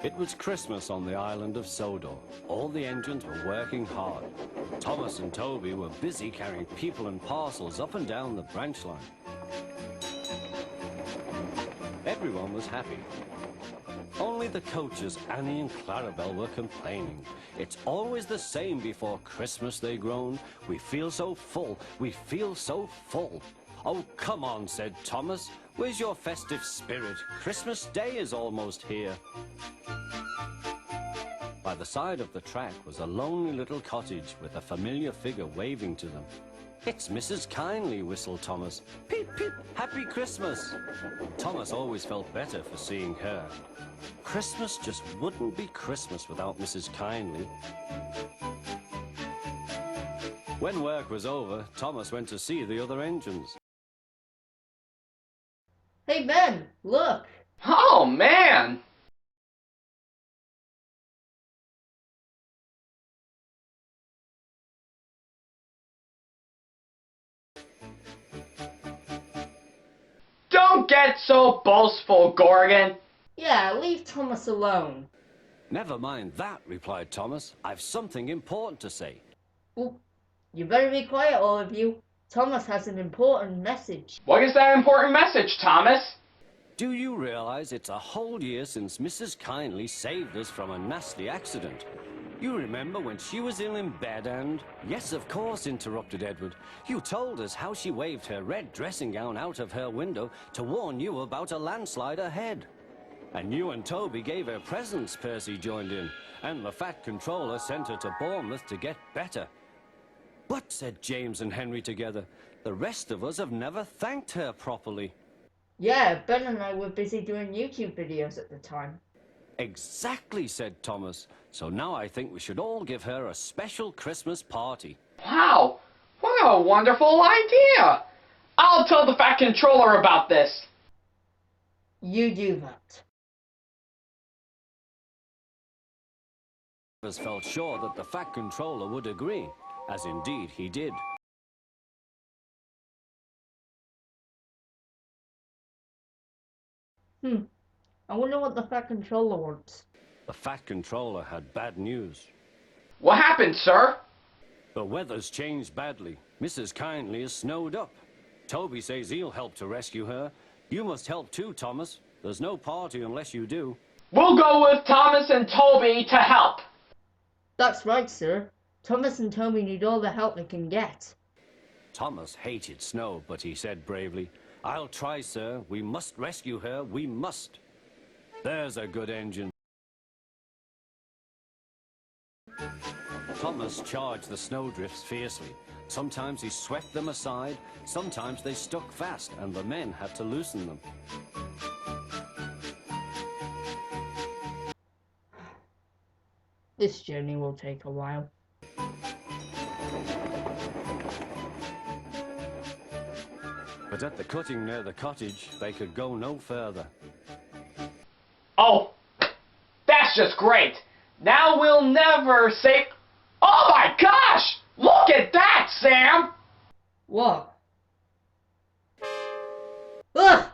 It was Christmas on the island of Sodor. All the engines were working hard. Thomas and Toby were busy carrying people and parcels up and down the branch line. Everyone was happy. Only the coaches, Annie and Clarabelle, were complaining. It's always the same before Christmas, they groaned. We feel so full, we feel so full. Oh, come on, said Thomas. Where's your festive spirit? Christmas Day is almost here. By the side of the track was a lonely little cottage with a familiar figure waving to them. It's Mrs. Kindly, whistled Thomas. Peep, peep, Happy Christmas. Thomas always felt better for seeing her. Christmas just wouldn't be Christmas without Mrs. Kindly. When work was over, Thomas went to see the other engines. Hey Ben, look! Oh man! Don't get so boastful, Gorgon! Yeah, leave Thomas alone. Never mind that, replied Thomas. I've something important to say. Well, you better be quiet, all of you. Thomas has an important message. What is that important message, Thomas? Do you realize it's a whole year since Mrs. Kindly saved us from a nasty accident? You remember when she was ill in bed and... Yes, of course, interrupted Edward. You told us how she waved her red dressing gown out of her window to warn you about a landslide ahead. And you and Toby gave her presents, Percy joined in. And the Fat Controller sent her to Bournemouth to get better. But, said James and Henry together, the rest of us have never thanked her properly. Yeah, Ben and I were busy doing YouTube videos at the time. Exactly, said Thomas. So now I think we should all give her a special Christmas party. Wow! What a wonderful idea! I'll tell the Fat Controller about this. You do that. Thomas felt sure that the Fat Controller would agree, as indeed he did. I wonder what the Fat Controller wants. The Fat Controller had bad news. What happened, sir? The weather's changed badly. Mrs. Kindly is snowed up. Toby says he'll help to rescue her. You must help too, Thomas. There's no party unless you do. We'll go with Thomas and Toby to help. That's right, sir. Thomas and Toby need all the help they can get. Thomas hated snow, but he said bravely, I'll try, sir. We must rescue her. We must. There's a good engine. Thomas charged the snowdrifts fiercely. Sometimes he swept them aside, sometimes they stuck fast, and the men had to loosen them. This journey will take a while. But at the cutting near the cottage, they could go no further. Oh, that's just great. Now we'll never say... Oh my gosh! Look at that, Sam! What? Ugh!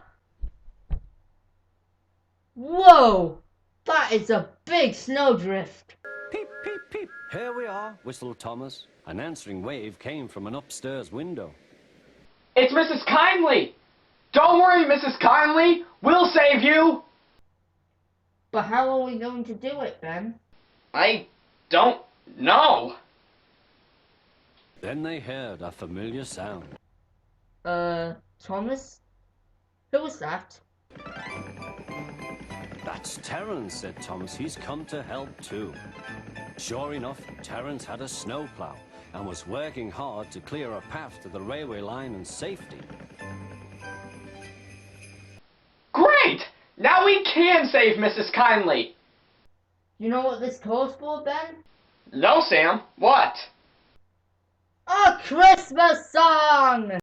Whoa! That is a big snowdrift. Peep, peep, peep. Here we are, whistled Thomas. An answering wave came from an upstairs window. It's Mrs. Kindly! Don't worry, Mrs. Kindly! We'll save you! But how are we going to do it, Ben? I don't know. Then they heard a familiar sound. Thomas? Who was that? That's Terence, said Thomas. He's come to help too. Sure enough, Terence had a snowplow and was working hard to clear a path to the railway line in safety. Great! Now we can save Mrs. Kindly. You know what this calls for, Ben? No, Sam. What? A Christmas song!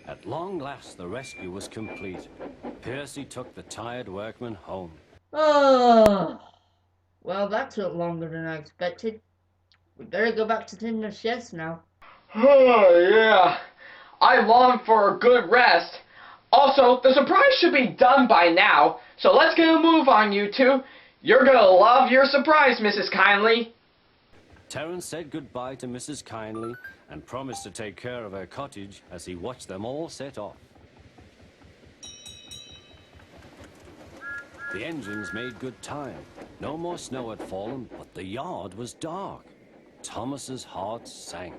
At long last, the rescue was complete. Percy took the tired workmen home. Oh, well, that took longer than I expected. We better go back to Tim's sheds now. Oh, yeah. I long for a good rest. Also, the surprise should be done by now, so let's get a move on, you two. You're gonna love your surprise, Mrs. Kindly. Terence said goodbye to Mrs. Kindly and promised to take care of her cottage as he watched them all set off. The engines made good time. No more snow had fallen, but the yard was dark. Thomas's heart sank.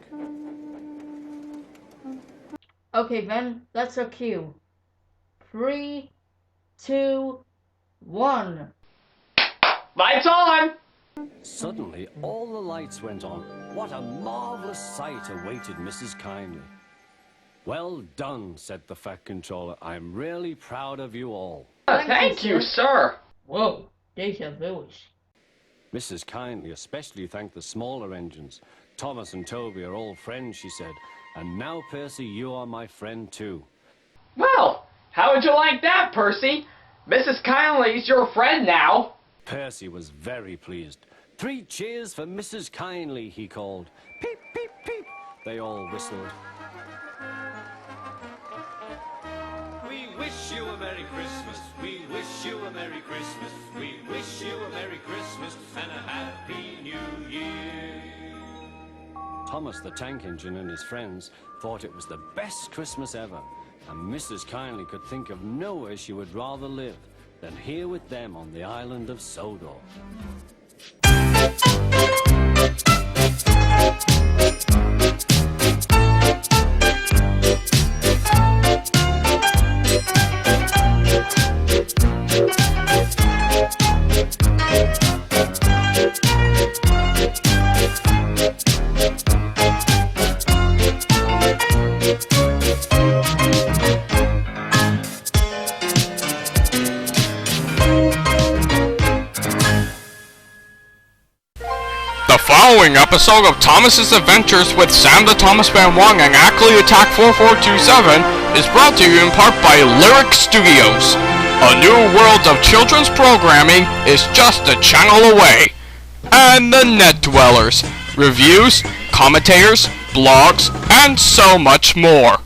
Okay, Ben, that's our cue. 3, 2, 1. Lights on! Suddenly, all the lights went on. What a marvelous sight awaited Mrs. Kindly. "Well done," said the Fat Controller. "I'm really proud of you all." Thank you, sir. Whoa, deja vu-ish. Mrs. Kindly especially thanked the smaller engines. "Thomas and Toby are all friends," she said. "And now, Percy, you are my friend too." Well, how would you like that, Percy? Mrs. Kindly's your friend now. Percy was very pleased. "3 cheers for Mrs. Kindly," he called. "Peep, peep, peep," they all whistled. We wish you a Merry Christmas. We wish you a Merry Christmas. We wish you a Merry Christmas and a Happy New Year. Thomas the Tank Engine and his friends thought it was the best Christmas ever, and Mrs. Kindly could think of nowhere she would rather live than here with them on the island of Sodor. The following episode of Thomas's Adventures with SamTheThomasFan1 and Ackleyattack4427 is brought to you in part by Lyric Studios. A new world of children's programming is just a channel away. And the Net Dwellers, reviews, commentators, blogs, and so much more.